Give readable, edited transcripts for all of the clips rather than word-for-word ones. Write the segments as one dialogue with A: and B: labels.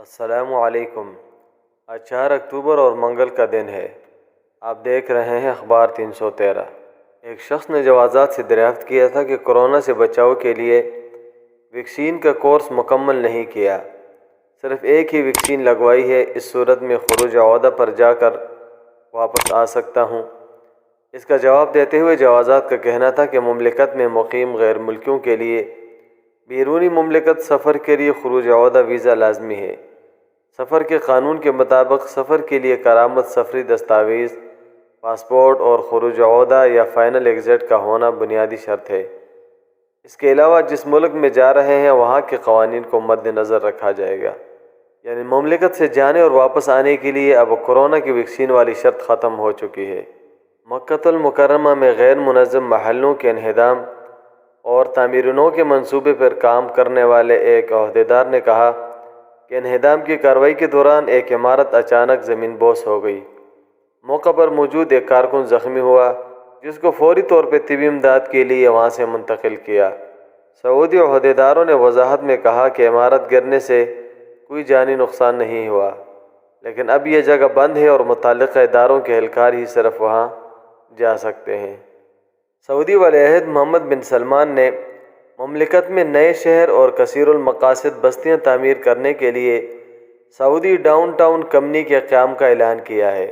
A: السلام علیکم۔ آج 4 اکتوبر اور منگل کا دن ہے۔ آپ دیکھ رہے ہیں اخبار 313۔ ایک شخص نے جوازات سے دریافت کیا تھا کہ کورونا سے بچاؤ کے لیے ویکسین کا کورس مکمل نہیں کیا، صرف ایک ہی ویکسین لگوائی ہے، اس صورت میں خروج عہدہ پر جا کر واپس آ سکتا ہوں۔ اس کا جواب دیتے ہوئے جوازات کا کہنا تھا کہ مملکت میں مقیم غیر ملکیوں کے لیے بیرونی مملکت سفر کے لیے خروج عہدہ ویزا لازمی ہے۔ سفر کے قانون کے مطابق سفر کے لیے کارآمد سفری دستاویز، پاسپورٹ اور خروج عہدہ یا فائنل ایگزٹ کا ہونا بنیادی شرط ہے۔ اس کے علاوہ جس ملک میں جا رہے ہیں وہاں کے قوانین کو مد نظر رکھا جائے گا، یعنی مملکت سے جانے اور واپس آنے کے لیے اب کورونا کی ویکسین والی شرط ختم ہو چکی ہے۔ مکہ المکرمہ میں غیر منظم محلوں کے انہدام اور تعمیر نو کے منصوبے پر کام کرنے والے ایک عہدیدار نے کہا کہ انہدام کی کارروائی کے دوران ایک عمارت اچانک زمین بوس ہو گئی۔ موقع پر موجود ایک کارکن زخمی ہوا، جس کو فوری طور پہ طبی امداد کے لیے وہاں سے منتقل کیا۔ سعودی عہدیداروں نے وضاحت میں کہا کہ عمارت گرنے سے کوئی جانی نقصان نہیں ہوا، لیکن اب یہ جگہ بند ہے اور متعلقہ اداروں کے اہلکار ہی صرف وہاں جا سکتے ہیں۔ سعودی ولی عہد محمد بن سلمان نے مملکت میں نئے شہر اور کثیر المقاصد بستیاں تعمیر کرنے کے لیے سعودی ڈاؤن ٹاؤن کمپنی کے قیام کا اعلان کیا ہے۔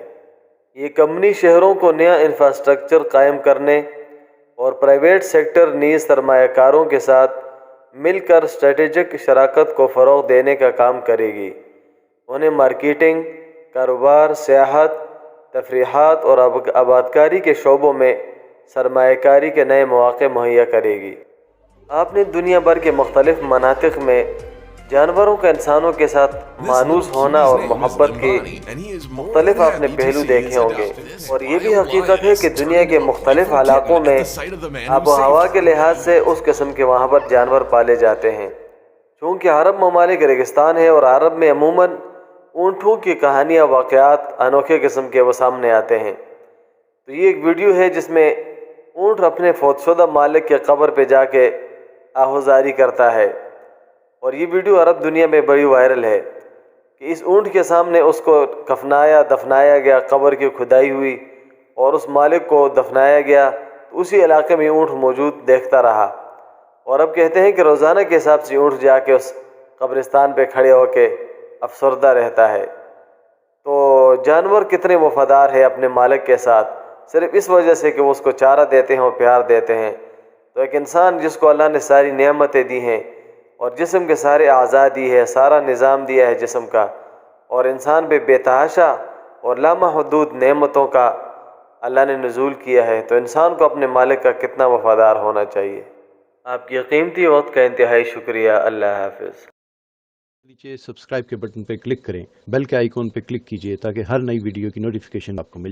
A: یہ کمپنی شہروں کو نیا انفراسٹرکچر قائم کرنے اور پرائیویٹ سیکٹر نیز سرمایہ کاروں کے ساتھ مل کر اسٹریٹجک شراکت کو فروغ دینے کا کام کرے گی۔ انہیں مارکیٹنگ، کاروبار، سیاحت، تفریحات اور آبادکاری کے شعبوں میں سرمایہ کاری کے نئے مواقع مہیا کرے گی۔ آپ نے دنیا بھر کے مختلف مناطق میں جانوروں کا انسانوں کے ساتھ مانوس ہونا اور محبت کے مختلف آپ نے پہلو دیکھے ہوں گے، اور یہ بھی حقیقت ہے کہ دنیا کے مختلف علاقوں میں آب و ہوا کے لحاظ سے اس قسم کے وہاں پر جانور پالے جاتے ہیں۔ چونکہ عرب ممالک ریگستان ہے اور عرب میں عموماً اونٹوں کی کہانیاں، واقعات انوکھے قسم کے وہ سامنے آتے ہیں۔ تو یہ ایک ویڈیو ہے جس میں اونٹ اپنے فوت شدہ مالک کے قبر پہ جا کے آہوازاری کرتا ہے، اور یہ ویڈیو عرب دنیا میں بڑی وائرل ہے کہ اس اونٹ کے سامنے اس کو دفنایا گیا، قبر کی کھدائی ہوئی اور اس مالک کو دفنایا گیا، اسی علاقے میں اونٹ موجود دیکھتا رہا، اور اب کہتے ہیں کہ روزانہ کے حساب سے اونٹ جا کے اس قبرستان پہ کھڑے ہو کے افسردہ رہتا ہے۔ تو جانور کتنے وفادار ہے اپنے مالک کے ساتھ، صرف اس وجہ سے کہ وہ اس کو چارہ دیتے ہیں اور پیار دیتے ہیں۔ تو ایک انسان جس کو اللہ نے ساری نعمتیں دی ہیں اور جسم کے سارے اعضاء دی ہے، سارا نظام دیا ہے جسم کا، اور انسان پہ بے تحاشا اور لامحدود نعمتوں کا اللہ نے نزول کیا ہے، تو انسان کو اپنے مالک کا کتنا وفادار ہونا چاہیے۔ آپ کی قیمتی وقت کا انتہائی شکریہ۔ اللہ حافظ۔
B: نیچے سبسکرائب کے بٹن پہ کلک کریں، بیل کے آئیکن پہ کلک کیجئے تاکہ ہر نئی ویڈیو کی نوٹیفیکیشن آپ کو مل جائے۔